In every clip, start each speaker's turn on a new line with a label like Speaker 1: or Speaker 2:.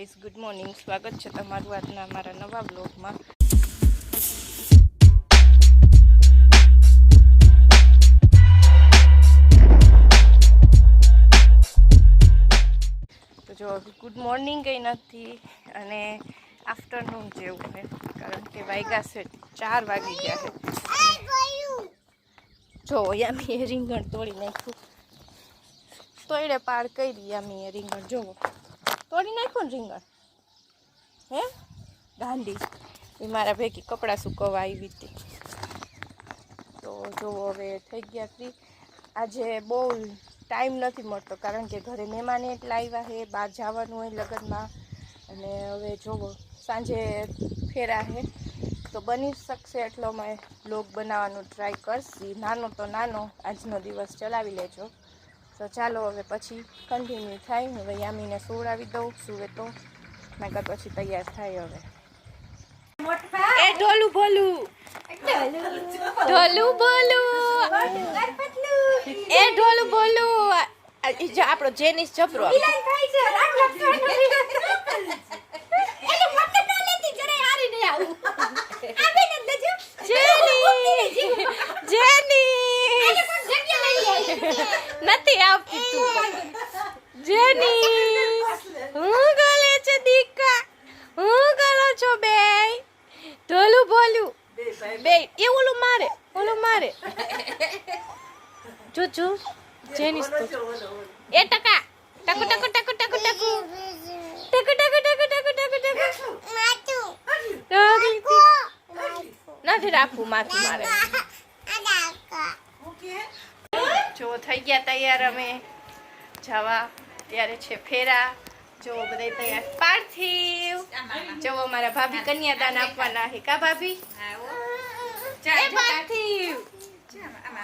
Speaker 1: Guys, good morning. સ્વાગત છે તમારું આજના અમારા નવા બ્લોગમાં. તો જો ગુડ મોર્નિંગ કંઈ નથી અને આફ્ટરનૂન જેવું છે, કારણ કે વાગ્યા છે 4 વાગી ગયા છે. જો યામી રીંગણ તોડી નાખ્યું, તોડે પાર કરી યામી રીંગણ. જોવો તોડી નાખ્યું ને રીંગણ, હે ગાંધી. એ મારા ભેગી કપડાં સુકવવા આવી હતી. તો જોવો હવે થઈ ગયા ફ્રી. આજે બહુ ટાઈમ નથી મળતો, કારણ કે ઘરે મહેમાન એટલા આવ્યા છે, બહાર જવાનું હોય લગ્નમાં. અને હવે જોવો સાંજે ફેરા છે, તો બની શકશે એટલો મેં બ્લોગ બનાવવાનું ટ્રાય કરશી. નાનો તો નાનો આજનો દિવસ ચલાવી લેજો. તો ચાલો હવે પછી કન્ટિન્યુ થાય. હવે યામીને સુવડાવી દઉં, સુવે તો નકર પછી તૈયાર થાય. હવે એ ઢોલું ભોલું, ઢોલું બોલું, એ ઢોલું બોલું. જો આપણો જેનિસ જબરો નથી આવતી તું જેની. હું ગલે છે દીકા, હું ગલો છો બે ઢોલું ભોલું બે. એ ઓલું મારે, ઓલું મારે. જો જો જેની એ ટકા ટકુ ટકુ ટકુ ટકુ ટકુ ટકુ ટકુ ટકુ ટકુ ટકુ ટકુ. નથી રાખવું, માથું મારે. જો થઈ ગયા તૈયાર અમે જવા. ત્યારે છે ફેરા. જો બધા તૈયાર. પાર્થિવ જો અમારા ભાભી કન્યાદાન આપવાના છે. કા ભાભી? એ પાર્થિવ,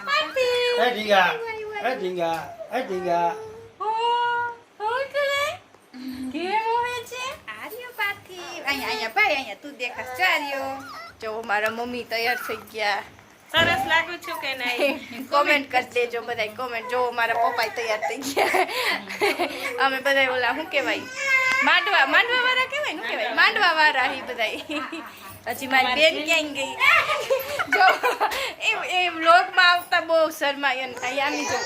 Speaker 1: પાર્થિવ
Speaker 2: એ ઢીંગા, એ ઢીંગા, એ ઢીંગા.
Speaker 1: હો કરે કેમ હોય છે
Speaker 3: આર્યો પાર્થિવ? અહીંયા ભાઈ, અહીંયા તું દેખાસ. ચાર્યો
Speaker 1: જો મારા મમ્મી તૈયાર થઈ ગયા.
Speaker 3: સરસ લાગુ છું કે નહીં?
Speaker 1: કોમેન્ટ કરી દેજો બધા, કોમેન્ટ. જો મારા પપ્પા તૈયાર થઈ ગયા. અમે બધા ઓલા શું કહેવાય, માંડવા વાળા કહેવાય ને, કહેવાય માંડવા વાળા. એ બધા હજી મારી બેન ક્યાં ગઈ? જો એ વ્લોગમાં આવતા બહુ શરમાય. યામી જો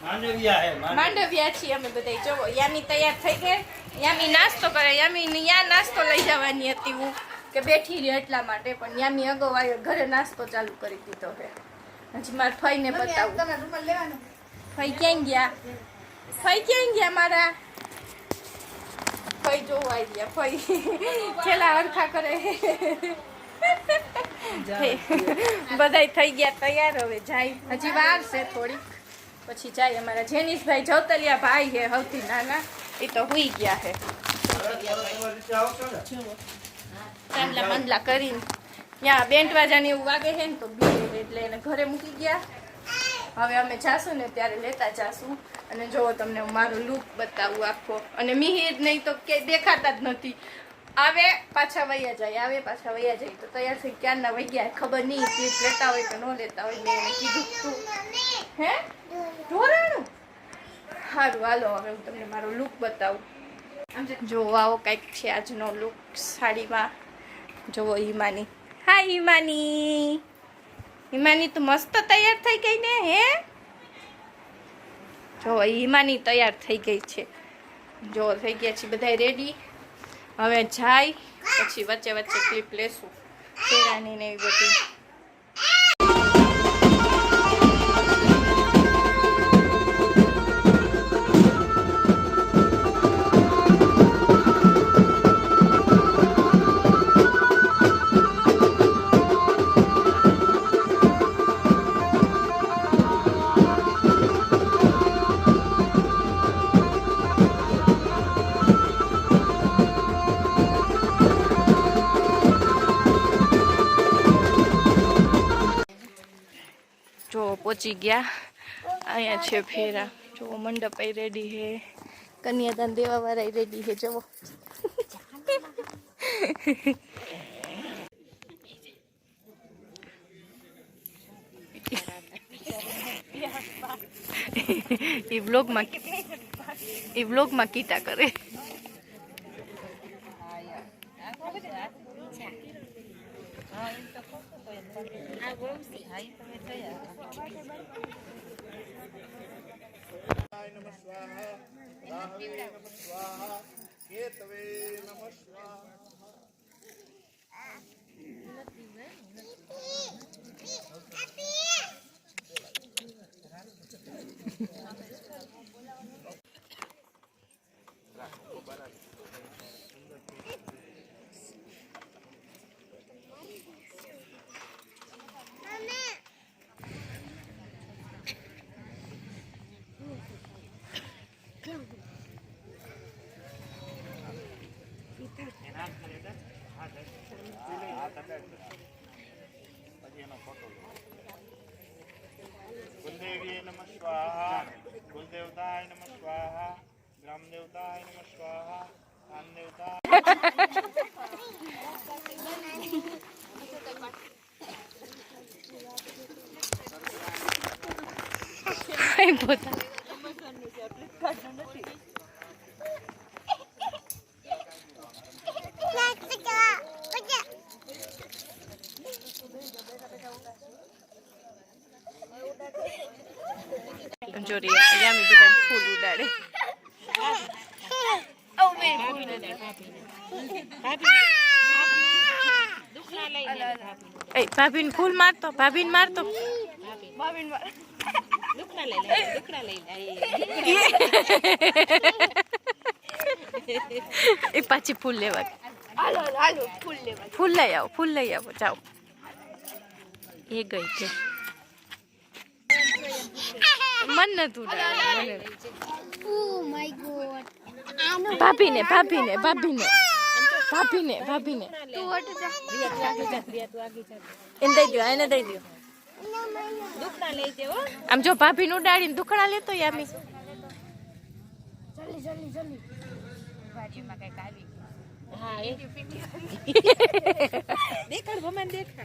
Speaker 1: માંડવ્યા છીએ અમે બધા. જોવો યામી તૈયાર થઈ ગઈ. યામી નાસ્તો કરે. યામી યા નાસ્તો લઈ જવાની હતી હું કે બેઠી રહી એટલા માટે, પણ યામી અગાઉ આવ્યો ઘરે નાસ્તો ચાલુ કરી દીધો છે. હજી મારા ફઈને બતાવું. ફઈ ક્યાં ગયા? ફઈ ક્યાં ગયા મારા? ફઈ જોવા આવી ગયા. ફઈ છેલ્લા અરખા કરે. બધા થઈ ગયા તૈયાર. હવે જાય, હજી વાર છે થોડીક, પછી જાય. અમારા જેનિશભાઈ જવતલિયા ભાઈ છે સૌથી નાના, એ તો હુઈ ગયા છે. ચાંદલા મંદલા કરીને ત્યાં બેન્ટ વાજાને એવું વાગે છે ને, તો બે એટલે એને ઘરે મૂકી ગયા. હવે અમે જાશું ને ત્યારે લેતા જાશું. અને જો તમને હું મારો લુક બતાવું આખો. અને મિહિર નહીં તો કે દેખાતા જ નથી. આવે પાછા વૈયા જાય, આવે પાછા વૈયા જાય. તો તૈયાર થઈ ક્યારના વૈયા ખબર નહીં ક્લિપ લેતા હોય કે ન લેતા હોય. મેં એને કીધું તું હે ઢોરાણું. સારું હાલો હવે હું તમને મારો લુક બતાવું. જો આવો કંઈક છે આજનો લુક સાડીમાં. જોવો હિમાની. હા હિમાની, હિમાની તો મસ્ત તૈયાર થઈ ગઈ ને. હે જો હિમાની તૈયાર થઈ ગઈ છે. જો થઈ ગયા છે બધા રેડી. હવે જાય પછી વચ્ચે વચ્ચે ક્લિપ લેશું ફેરાની ને એવી બધી. જો પહોંચી ગયા. અહીંયા છે ફેરા. જો મંડપ રેડી છે, કન્યાદાન દેવા વાળા રેડી છે. જુઓ એ બ્લોગમાં કીટા કરે.
Speaker 4: कुलदेवी नमः स्वाहा कुलदेवताय नमः स्वाहा ग्राम देवताय नमः स्वाहा धाम देवता
Speaker 1: પોતા જોરી યામી બધા ફૂલ ઉડાડે એ ભાભીને ફૂલ મારતો ભાભીને મારતો એ પાછી ફૂલ લેવા ફૂલ લઈ આવો જાઓ એ ગઈ છે મન નતું ભાભીને ભાભીને ભાભીને ભાભીને ભાભીને એને દઈ દો એને દઈ દો આમ જો ભાભીને ઉડાડીને દુખડા લેતો યામી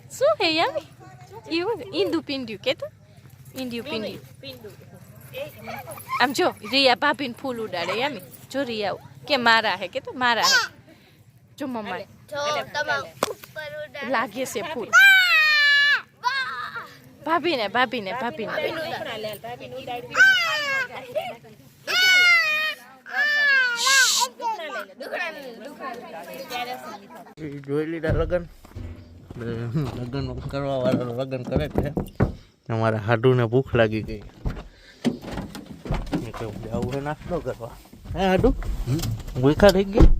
Speaker 1: શું હે યામી એવું ઈંદુ પીંડ્યું કે તો ઈંડ્યું પીંડ્યું આમ જો રિયા ભાભીને ફૂલ ઉડાડે યામી જો રિયા કે મારા હે કે તો મારા હે જો મમ્મા લાગે છે ફૂલ ભાભીને ભાભીને ભાભીને
Speaker 4: જોઈ લીધા લગન લગન કરવા વાળા લગન કરે છે અમારા હાડુને ભૂખ લાગી ગઈ આવું હે નાસ્તો કરવા હે હાડુ ભૂખા થઈ ગયા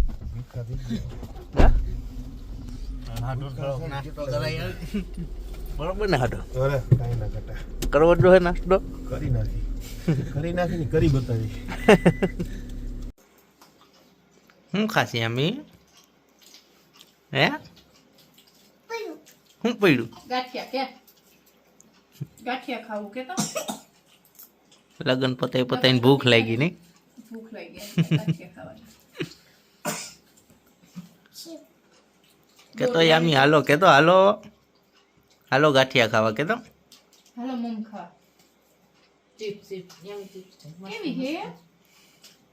Speaker 4: હાડુ નાસ્તો કરાય બરોબર ને હાડુ કરવો જ હે નાસ્તો
Speaker 2: કરી નાખી કરી બતાવી
Speaker 4: હું ખાસી અમી હે હું પડ્યું
Speaker 1: ગાંઠિયા ખાવું કે તો
Speaker 4: લગન પતાઈને ભૂખ લાગી નહીં
Speaker 1: ભૂખ લાગી ગાંઠિયા ખાવાના
Speaker 4: કે તો યામી હાલો કે તો હાલો હાલો ગાંઠિયા ખાવા કે તો
Speaker 1: હાલો મમ ખાવા ચિપ્સ યામી ચિપ્સ કેવી હે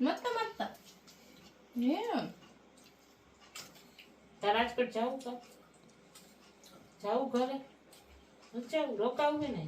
Speaker 1: મત હે
Speaker 5: રાજકોટ જાવું તો જાવું ઘરે જાવું રોકાવું ને